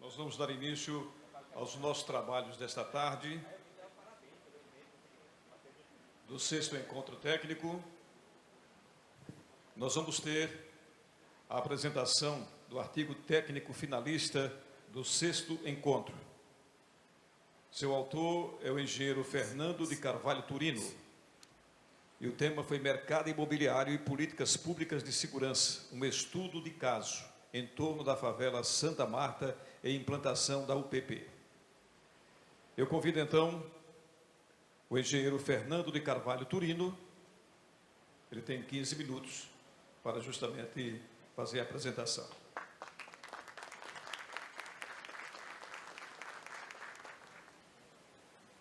Nós vamos dar início aos nossos trabalhos desta tarde, do 6º Encontro Técnico. Nós vamos ter a apresentação do artigo técnico finalista do 6º Encontro. Seu autor é o engenheiro Fernando de Carvalho Turino. E o tema foi Mercado Imobiliário e Políticas Públicas de Segurança, um estudo de caso em torno da favela Santa Marta e implantação da UPP. Eu convido, então, o engenheiro Fernando de Carvalho Turino. Ele tem 15 minutos para justamente fazer a apresentação.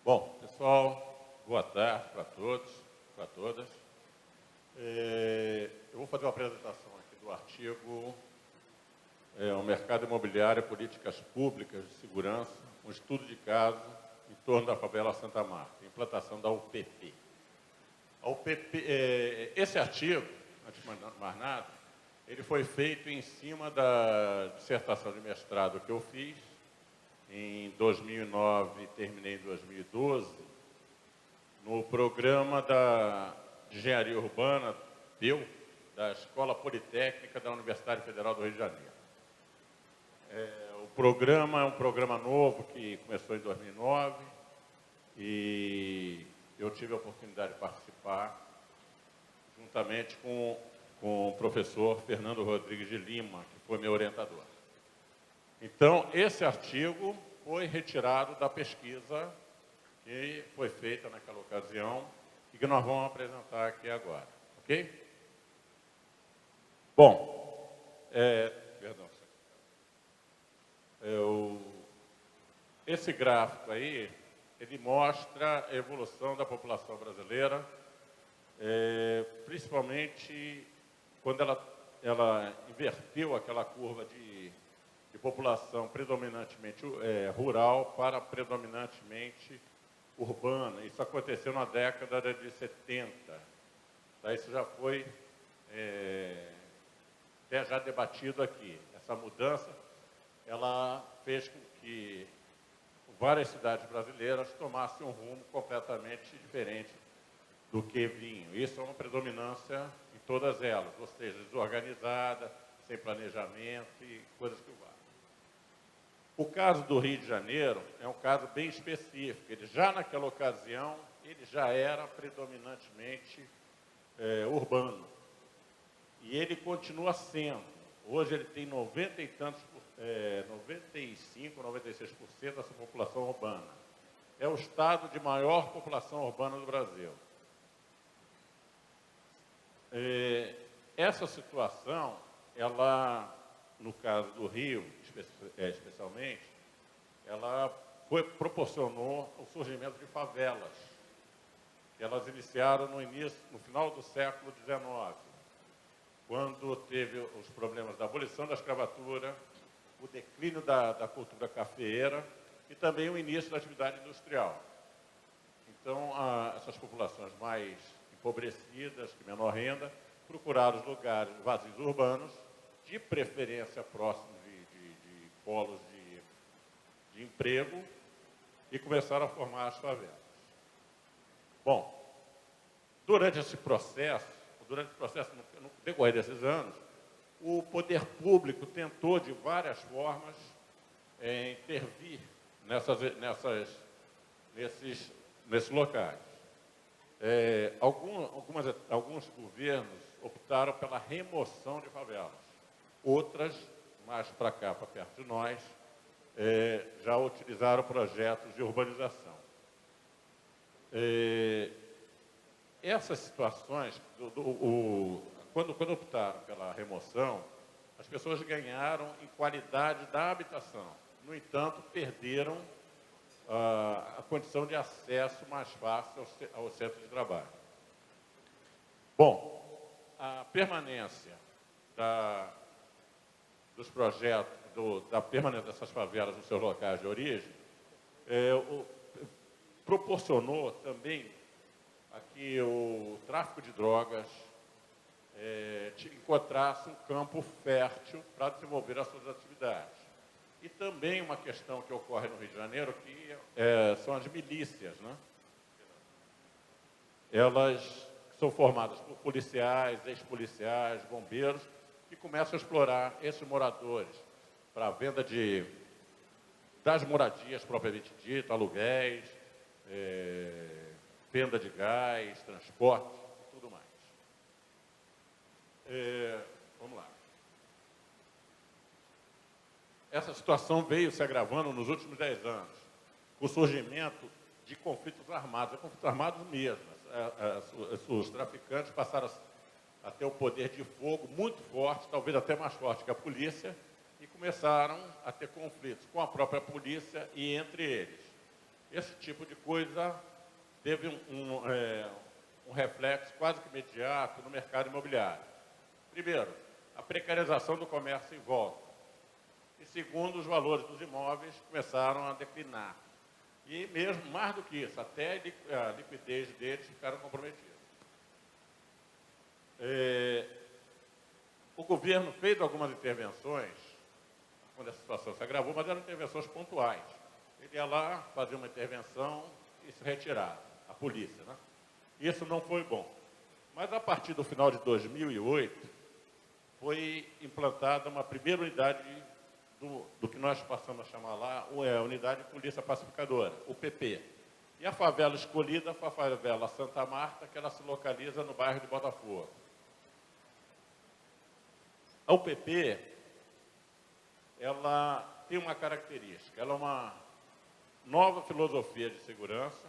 Bom, pessoal, boa tarde para todos, para todas. Eu vou fazer uma apresentação aqui do artigo o Mercado Imobiliário e Políticas Públicas de Segurança, um estudo de caso em torno da favela Santa Marta, implantação da UPP. A UPP, esse artigo, antes de mais nada, ele foi feito em cima da dissertação de mestrado que eu fiz em 2009 e terminei em 2012, no programa de Engenharia Urbana, da Escola Politécnica da Universidade Federal do Rio de Janeiro. O programa é um programa novo que começou em 2009 e eu tive a oportunidade de participar juntamente com o professor Fernando Rodrigues de Lima, que foi meu orientador. Então, esse artigo foi retirado da pesquisa que foi feita naquela ocasião e que nós vamos apresentar aqui agora, ok? Bom, esse gráfico aí, ele mostra a evolução da população brasileira, principalmente quando ela inverteu aquela curva de população predominantemente rural para predominantemente urbana. Isso aconteceu na década de 70. Daí isso já foi até já debatido aqui. Essa mudança, ela fez com que várias cidades brasileiras tomassem um rumo completamente diferente do que vinham. Isso é uma predominância em todas elas, ou seja, desorganizada, sem planejamento e coisas que valem. O caso do Rio de Janeiro é um caso bem específico. Ele já naquela ocasião, ele já era predominantemente urbano. E ele continua sendo. Hoje ele tem 95, 96% dessa população urbana. É o estado de maior população urbana do Brasil. Essa situação, ela, no caso do Rio, especialmente, ela proporcionou o surgimento de favelas. Elas iniciaram no final do século XIX, quando teve os problemas da abolição da escravatura, o declínio da cultura cafeeira e também o início da atividade industrial. Então, essas populações mais empobrecidas, de menor renda, procuraram os lugares vazios urbanos, de preferência próximos de polos de emprego, e começaram a formar as favelas. Bom, durante esse processo, no decorrer desses anos, o poder público tentou, de várias formas, intervir nesses locais. Alguns governos optaram pela remoção de favelas. Outras, mais para cá, para perto de nós, já utilizaram projetos de urbanização. Essas situações, quando optaram pela remoção, as pessoas ganharam em qualidade da habitação. No entanto, perderam a condição de acesso mais fácil ao centro de trabalho. Bom, a permanência dos projetos, da permanência dessas favelas nos seus locais de origem, proporcionou também que o tráfico de drogas encontrasse um campo fértil para desenvolver as suas atividades. E também uma questão que ocorre no Rio de Janeiro, que são as milícias, né? Elas são formadas por policiais, ex-policiais, bombeiros, que começam a explorar esses moradores para a venda das moradias propriamente dito, aluguéis, venda de gás, transporte e tudo mais. Vamos lá. Essa situação veio se agravando nos últimos 10 anos, com o surgimento de conflitos armados mesmo. Os traficantes passaram a ter um poder de fogo muito forte, talvez até mais forte que a polícia, e começaram a ter conflitos com a própria polícia e entre eles. Esse tipo de coisa teve um reflexo quase que imediato no mercado imobiliário. Primeiro, a precarização do comércio em volta. E segundo, os valores dos imóveis começaram a declinar. E mesmo, mais do que isso, até a liquidez deles ficaram comprometidas. O governo fez algumas intervenções, quando essa situação se agravou, mas eram intervenções pontuais. Ele ia lá, fazia uma intervenção e se retirava, a polícia, né? Isso não foi bom. Mas a partir do final de 2008, foi implantada uma primeira unidade do que nós passamos a chamar lá, a Unidade de Polícia Pacificadora, UPP. E a favela escolhida foi a favela Santa Marta, que ela se localiza no bairro de Botafogo. A UPP, ela tem uma característica, ela é uma nova filosofia de segurança,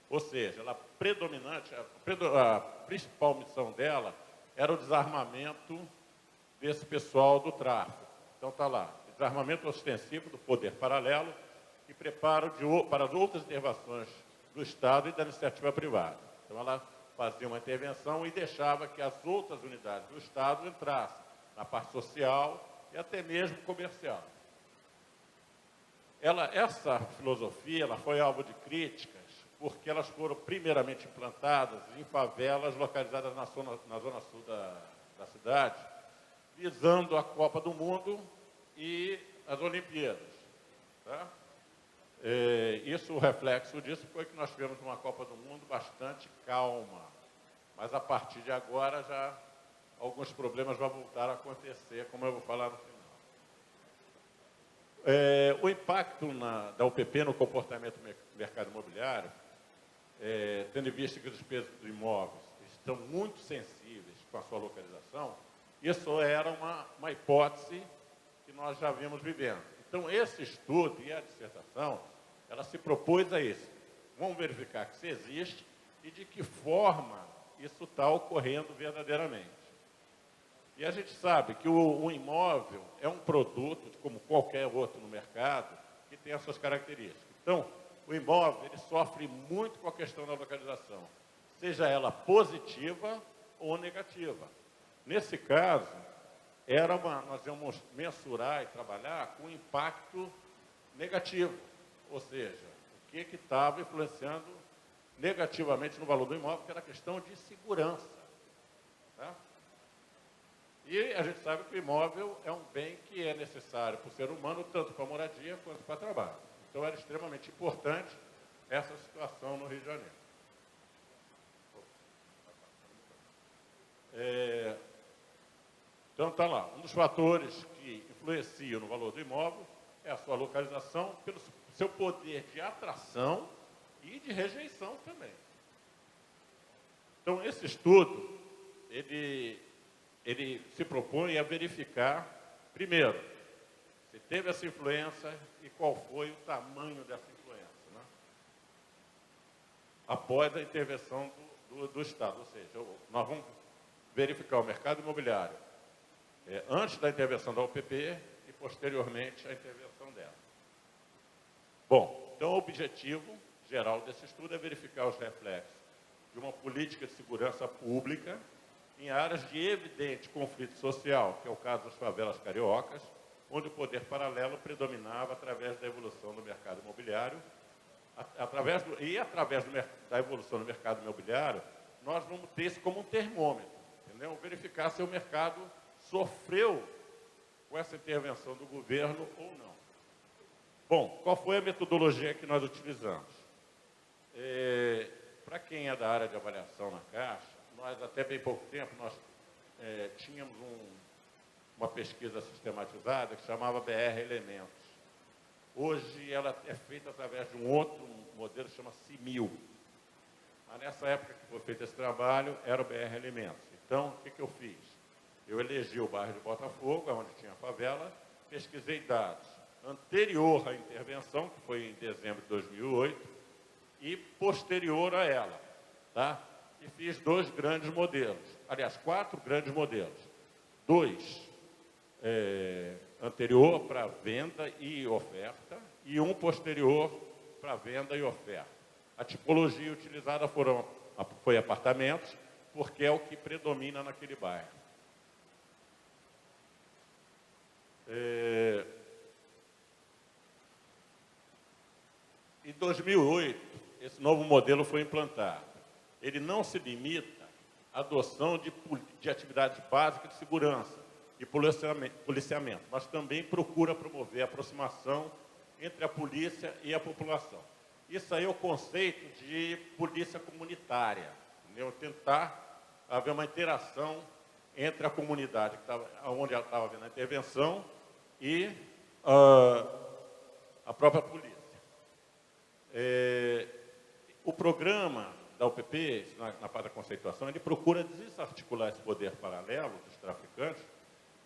ou seja, ela predominante, a principal missão dela era o desarmamento desse pessoal do tráfico. Então está lá, desarmamento ostensivo do poder paralelo e preparo para as outras intervenções do Estado e da iniciativa privada. Então ela fazia uma intervenção e deixava que as outras unidades do Estado entrassem na parte social e até mesmo comercial. Essa filosofia ela foi alvo de críticas porque elas foram primeiramente implantadas em favelas localizadas na zona sul da cidade, visando a Copa do Mundo e as Olimpíadas. Tá? O reflexo disso foi que nós tivemos uma Copa do Mundo bastante calma, mas a partir de agora já alguns problemas vão voltar a acontecer, como eu vou falar no final. O impacto da UPP no comportamento do mercado imobiliário, tendo em vista que os preços dos imóveis estão muito sensíveis com a sua localização, isso era uma hipótese que nós já vimos vivendo. Então, esse estudo e a dissertação, ela se propôs a isso. Vamos verificar que isso existe e de que forma isso está ocorrendo verdadeiramente. E a gente sabe que o imóvel é um produto, como qualquer outro no mercado, que tem as suas características. Então, o imóvel ele sofre muito com a questão da localização, seja ela positiva ou negativa. Nesse caso, nós íamos mensurar e trabalhar com impacto negativo, ou seja, o que estava influenciando negativamente no valor do imóvel, que era a questão de segurança. Tá? E a gente sabe que o imóvel é um bem que é necessário para o ser humano, tanto para moradia quanto para trabalho. Então, era extremamente importante essa situação no Rio de Janeiro. Então, está lá. Um dos fatores que influenciam no valor do imóvel é a sua localização, pelo seu poder de atração e de rejeição também. Então, esse estudo, ele se propõe a verificar, primeiro, se teve essa influência e qual foi o tamanho dessa influência, né? Após a intervenção do Estado. Ou seja, nós vamos verificar o mercado imobiliário antes da intervenção da UPP e posteriormente à intervenção dela. Bom, então o objetivo geral desse estudo é verificar os reflexos de uma política de segurança pública em áreas de evidente conflito social, que é o caso das favelas cariocas, onde o poder paralelo predominava através da evolução do mercado imobiliário. Através da evolução do mercado imobiliário, nós vamos ter isso como um termômetro, entendeu? Verificar se o mercado sofreu com essa intervenção do governo ou não. Bom, qual foi a metodologia que nós utilizamos? Para quem é da área de avaliação na Caixa, nós até bem pouco tempo, nós tínhamos uma pesquisa sistematizada que chamava BR Elementos. Hoje ela é feita através de um outro modelo que chama CIMIL. Mas nessa época que foi feito esse trabalho, era o BR Elementos. Então, o que eu fiz? Eu elegi o bairro de Botafogo, onde tinha a favela, pesquisei dados anterior à intervenção, que foi em dezembro de 2008, e posterior a ela, tá? E fiz 2 grandes modelos, aliás, 4 grandes modelos. 2 anterior para venda e oferta, e um posterior para venda e oferta. A tipologia utilizada foi apartamentos, porque é o que predomina naquele bairro. Em 2008, esse novo modelo foi implantado. Ele não se limita à adoção de atividades básicas de segurança e policiamento, mas também procura promover a aproximação entre a polícia e a população. Isso aí é o conceito de polícia comunitária, entendeu? Tentar haver uma interação entre a comunidade onde ela estava havendo a intervenção e a própria polícia. O programa da UPP, na parte da conceituação, ele procura desarticular esse poder paralelo dos traficantes,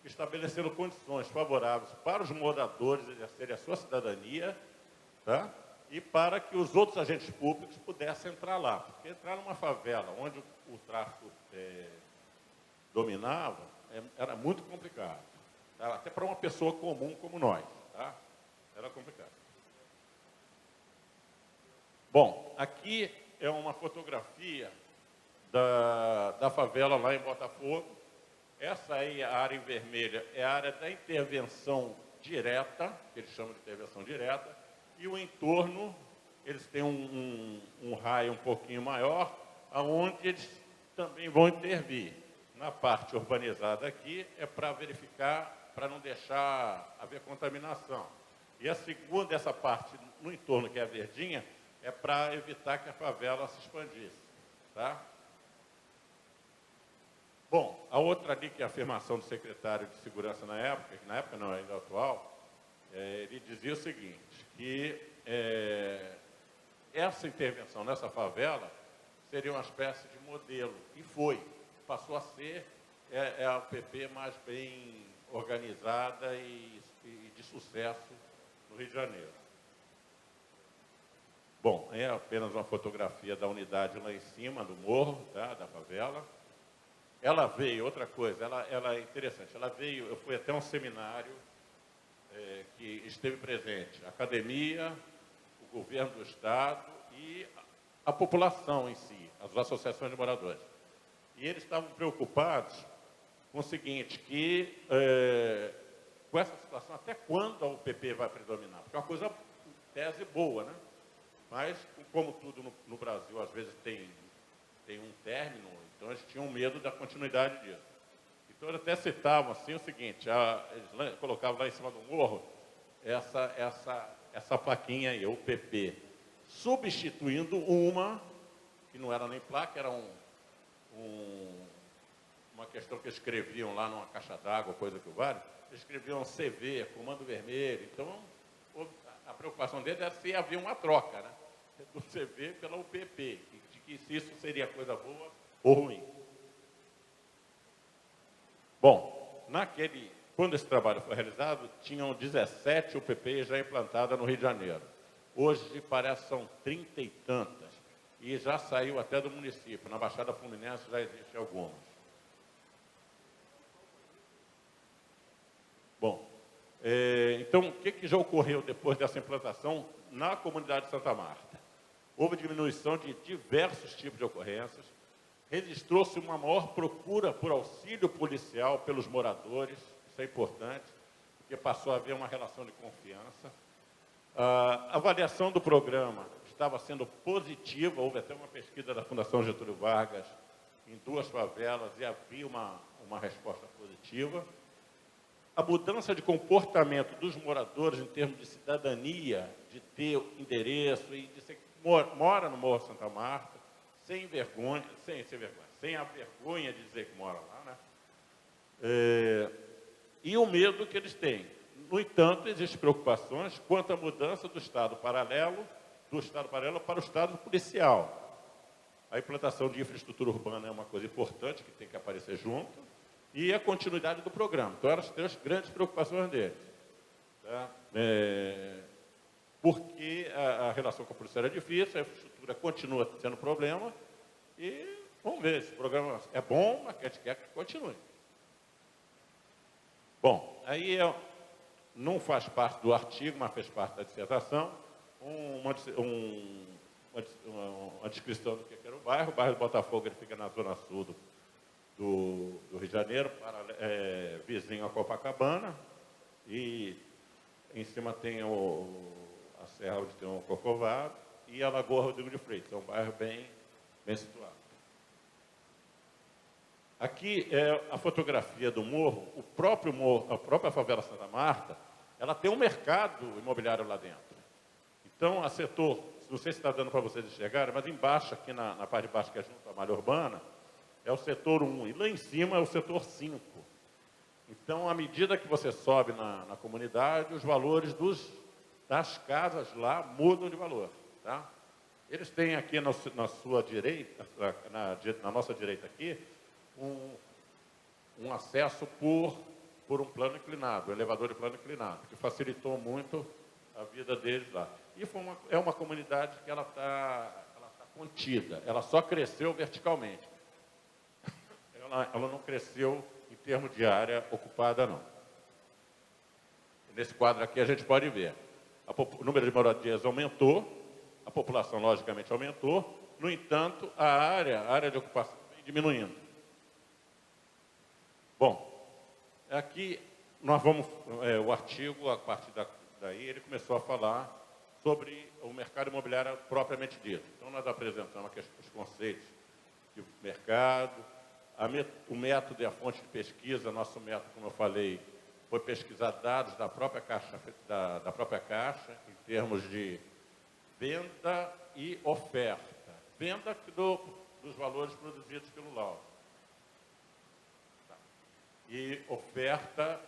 estabelecendo condições favoráveis para os moradores exercerem a sua cidadania, tá? E para que os outros agentes públicos pudessem entrar lá. Porque entrar numa favela onde o tráfico dominava era muito complicado. Tá? Até para uma pessoa comum como nós. Tá? Era complicado. Bom, aqui é uma fotografia da favela lá em Botafogo. Essa aí, a área em vermelha, é a área da intervenção direta, que eles chamam de intervenção direta, e o entorno, eles têm um raio um pouquinho maior, onde eles também vão intervir. Na parte urbanizada aqui, é para verificar, para não deixar haver contaminação. E a segunda, essa parte no entorno, que é a verdinha, é para evitar que a favela se expandisse. Tá? Bom, a outra ali, que é a afirmação do secretário de Segurança na época, que na época não, ainda atual, ele dizia o seguinte, que essa intervenção nessa favela seria uma espécie de modelo, e foi. Passou a ser a UPP mais bem organizada e de sucesso no Rio de Janeiro. Bom, é apenas uma fotografia da unidade lá em cima, do morro, tá, da favela. Ela veio, outra coisa, ela é interessante, ela veio, eu fui até um seminário que esteve presente, a academia, o governo do Estado e a população em si, as associações de moradores. E eles estavam preocupados com o seguinte, que com essa situação, até quando a UPP vai predominar? Porque é uma coisa, em tese, boa, né? Mas, como tudo no Brasil, às vezes tem um término, então eles tinham medo da continuidade disso. Então, eles até citavam assim o seguinte, eles colocavam lá em cima do morro essa plaquinha aí, UPP, substituindo uma, que não era nem placa, era uma questão que escreviam lá numa caixa d'água, coisa que o vale, escreviam CV, Comando Vermelho. Então, a preocupação deles era se havia uma troca, né, do CV pela UPP, de que se isso seria coisa boa ou ruim. Bom, quando esse trabalho foi realizado, tinham 17 UPPs já implantadas no Rio de Janeiro. Hoje, parece que são 30 e tantas. E já saiu até do município. Na Baixada Fluminense já existem algumas. Bom, então, o que já ocorreu depois dessa implantação na comunidade de Santa Marta? Houve diminuição de diversos tipos de ocorrências, registrou-se uma maior procura por auxílio policial pelos moradores, isso é importante, porque passou a haver uma relação de confiança. A avaliação do programa estava sendo positiva, houve até uma pesquisa da Fundação Getúlio Vargas em 2 favelas e havia uma resposta positiva. a mudança de comportamento dos moradores em termos de cidadania, de ter endereço e de ser, mora no Morro Santa Marta, sem a vergonha de dizer que mora lá, né? E o medo que eles têm. No entanto, existem preocupações quanto à mudança do Estado paralelo para o Estado policial. A implantação de infraestrutura urbana é uma coisa importante, que tem que aparecer junto, e a continuidade do programa. Então, eram as três grandes preocupações deles. Tá? Porque a relação com a polícia era difícil, a infraestrutura continua sendo problema, e vamos ver, esse programa é bom, mas a gente quer que continue. Bom, aí não faz parte do artigo, mas fez parte da dissertação, uma descrição do que era o bairro. O bairro do Botafogo ele fica na zona sul do Rio de Janeiro, vizinho a Copacabana, e em cima tem a serra onde tem o Corcovado e a Lagoa Rodrigo de Freitas. É um bairro bem situado. Aqui é a fotografia do morro. O próprio morro, a própria favela Santa Marta, ela tem um mercado imobiliário lá dentro. Então, a setor, não sei se está dando para vocês enxergarem, mas embaixo, aqui na parte de baixo, que é junto à malha urbana, é o setor 1, e lá em cima é o setor 5. Então, à medida que você sobe na comunidade, os valores das casas lá mudam de valor. Tá? Eles têm aqui na sua direita, na nossa direita aqui, um acesso por um plano inclinado, um elevador de plano inclinado, que facilitou muito a vida deles lá. E é uma comunidade que ela tá contida, ela só cresceu verticalmente. Ela não cresceu em termos de área ocupada, não. Nesse quadro aqui a gente pode ver, o número de moradias aumentou, a população logicamente aumentou, no entanto, a área de ocupação vem diminuindo. Bom, aqui nós vamos, o artigo, a partir daí, ele começou a falar sobre o mercado imobiliário propriamente dito. Então, nós apresentamos aqui os conceitos de mercado, o método e a fonte de pesquisa. Nosso método, como eu falei, foi pesquisar dados da própria Caixa, em termos de venda e oferta. Venda dos valores produzidos pelo laudo. E oferta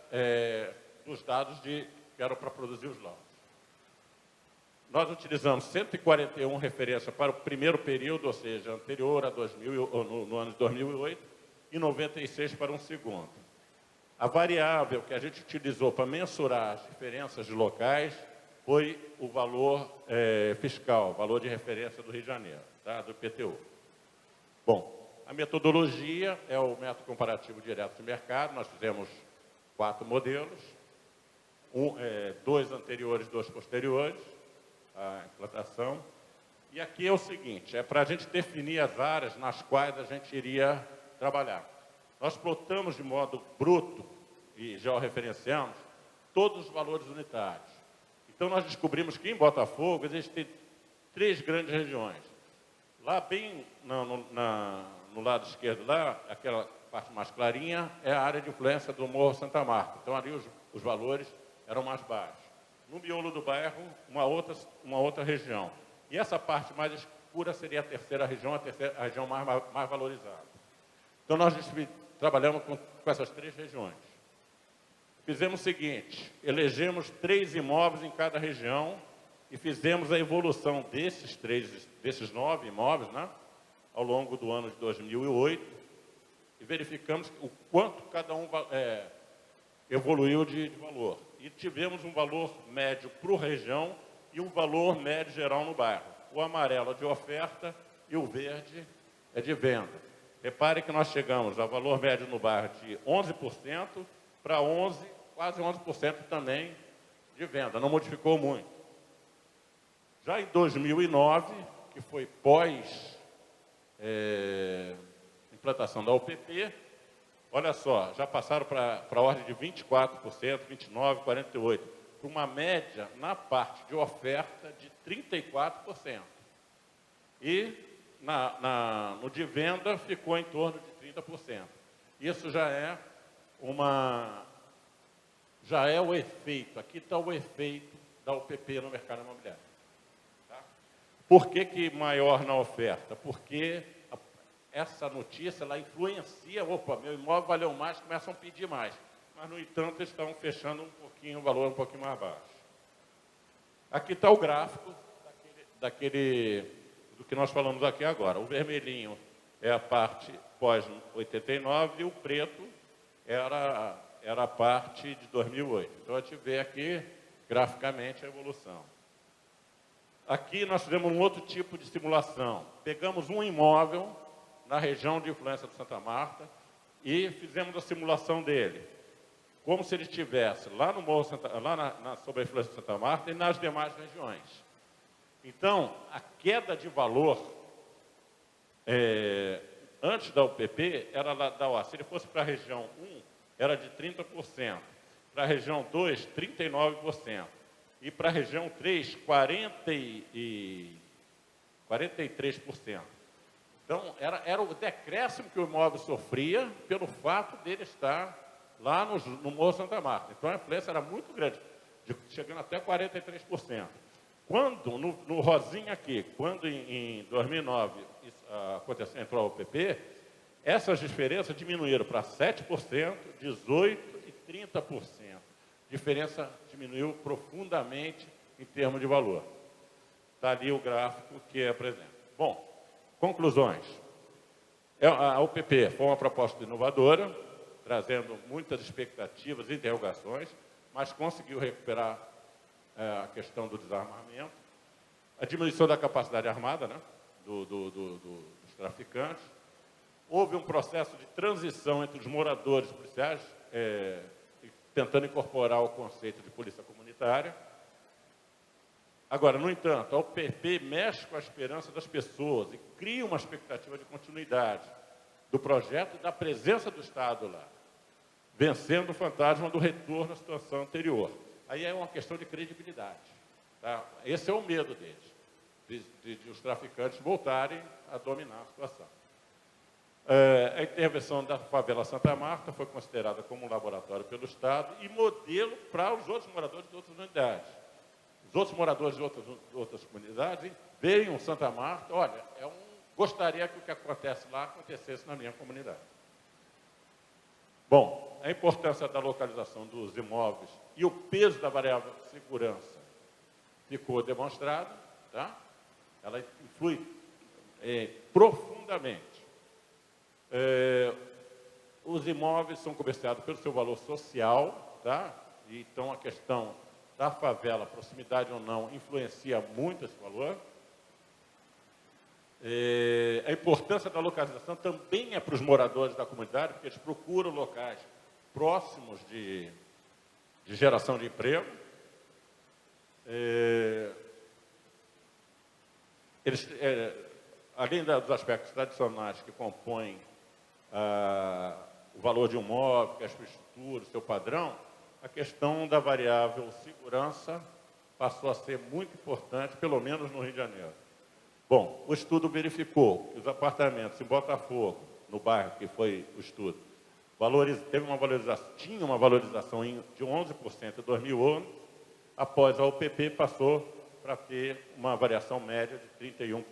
dos dados que eram para produzir os laudos. Nós utilizamos 141 referências para o primeiro período, ou seja, anterior a 2000, no ano de 2008, e 96 para um segundo. A variável que a gente utilizou para mensurar as diferenças de locais foi o valor fiscal, valor de referência do Rio de Janeiro, tá? Do IPTU. Bom, a metodologia é o método comparativo direto de mercado. Nós fizemos 4 modelos, 2 anteriores, 2 posteriores, a implantação. E aqui é o seguinte, é para a gente definir as áreas nas quais a gente iria trabalhar. Nós plotamos de modo bruto e georreferenciamos todos os valores unitários. Então, nós descobrimos que em Botafogo existem 3 grandes regiões. Lá bem no lado esquerdo, lá, aquela parte mais clarinha, é a área de influência do Morro Santa Marta. Então, ali os valores eram mais baixos. No miolo do bairro, uma outra região. E essa parte mais escura seria a terceira região, a região mais valorizada. Então, nós trabalhamos com essas 3 regiões. Fizemos o seguinte, elegemos 3 imóveis em cada região e fizemos a evolução desses 9 imóveis, né, ao longo do ano de 2008, e verificamos o quanto cada um evoluiu de valor. E tivemos um valor médio para a região e um valor médio geral no bairro. O amarelo é de oferta e o verde é de venda. Repare que nós chegamos a valor médio no bairro de 11% para quase 11% também de venda, não modificou muito. Já em 2009, que foi pós implantação da UPP, olha só, já passaram para a ordem de 24%, 29%, 48%, para uma média na parte de oferta de 34%. E no de venda ficou em torno de 30%. Isso já é uma já é o efeito, aqui está o efeito da UPP no mercado imobiliário. Tá? Por que maior na oferta? Porque essa notícia, ela influencia, opa, meu imóvel valeu mais, começam a pedir mais. Mas, no entanto, eles estão fechando um pouquinho, o valor um pouquinho mais baixo. Aqui está o gráfico do que nós falamos aqui agora. O vermelhinho é a parte pós-89 e o preto era a parte de 2008. Então, a gente vê aqui, graficamente, a evolução. Aqui nós fizemos um outro tipo de simulação. Pegamos um imóvel na região de influência de Santa Marta e fizemos a simulação dele, como se ele estivesse lá no Morro sob a influência de Santa Marta e nas demais regiões. Então, a queda de valor, antes da UPP, era se ele fosse para a região 1, era de 30%, para a região 2, 39%, e para a região 3, 43%. Então, era o decréscimo que o imóvel sofria pelo fato dele estar lá no Morro Santa Marta. Então, a influência era muito grande, chegando até 43%. Quando, no rosinha aqui, quando em 2009 entrou a UPP, essas diferenças diminuíram para 7%, 18% e 30%. A diferença diminuiu profundamente em termos de valor. Está ali o gráfico que apresenta. Bom, conclusões. A UPP foi uma proposta inovadora, trazendo muitas expectativas e interrogações, mas conseguiu recuperar a questão do desarmamento, a diminuição da capacidade armada, né, dos traficantes. Houve um processo de transição entre os moradores policiais, tentando incorporar o conceito de polícia comunitária. Agora, no entanto, a UPP mexe com a esperança das pessoas e cria uma expectativa de continuidade do projeto e da presença do Estado lá, vencendo o fantasma do retorno à situação anterior. Aí é uma questão de credibilidade. Tá? Esse é o medo deles, de os traficantes voltarem a dominar a situação. A intervenção da favela Santa Marta foi considerada como um laboratório pelo Estado e modelo para os outros moradores de outras unidades. Os outros moradores de outras comunidades veem o Santa Marta, olha, gostaria que o que acontece lá acontecesse na minha comunidade. Bom, a importância da localização dos imóveis e o peso da variável de segurança ficou demonstrado, tá? Ela influi profundamente. Os imóveis são comerciados pelo seu valor social, tá? E, então, a questão da favela, proximidade ou não, influencia muito esse valor. A importância da localização também é para os moradores da comunidade, porque eles procuram locais próximos de geração de emprego. Além dos aspectos tradicionais que compõem o valor de um imóvel, que é a sua estrutura, o seu padrão, a questão da variável segurança passou a ser muito importante, pelo menos no Rio de Janeiro. Bom, o estudo verificou que os apartamentos em Botafogo, no bairro que foi o estudo, tinha uma valorização de 11% em 2011, após a UPP passou para ter uma variação média de 31%.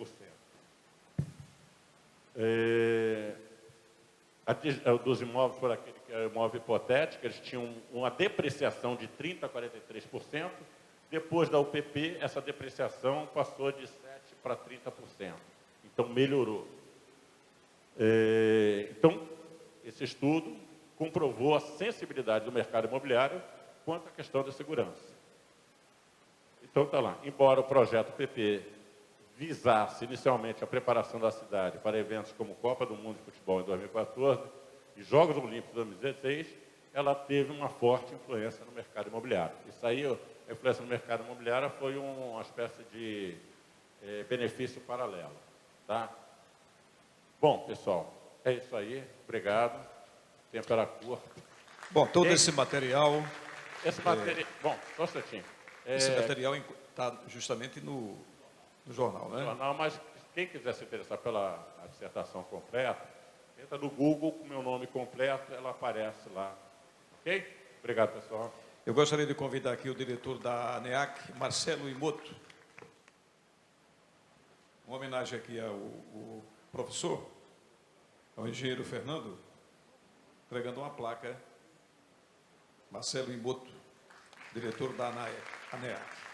Dos imóveis por aquele que era imóvel hipotético, eles tinham uma depreciação de 30% a 43%. Depois da UPP, essa depreciação passou de 7% para 30%. Então, melhorou. Então, esse estudo comprovou a sensibilidade do mercado imobiliário quanto à questão da segurança. Então, está lá. Embora o projeto UPP visasse inicialmente a preparação da cidade para eventos como Copa do Mundo de Futebol em 2014 e Jogos Olímpicos em 2016, ela teve uma forte influência no mercado imobiliário. Isso aí, a influência no mercado imobiliário foi uma espécie de benefício paralelo. Tá? Bom, pessoal, é isso aí. Obrigado. O tempo era curto. Bom, todo esse material... Bom, só um instantinho. Esse material está justamente no jornal, né? No jornal, mas quem quiser se interessar pela dissertação completa, entra no Google com o meu nome completo, ela aparece lá. Ok? Obrigado, pessoal. Eu gostaria de convidar aqui o diretor da ANEAC, Marcelo Imoto. Uma homenagem aqui ao professor, ao engenheiro Fernando, entregando uma placa. Marcelo Imoto, diretor da ANEAC.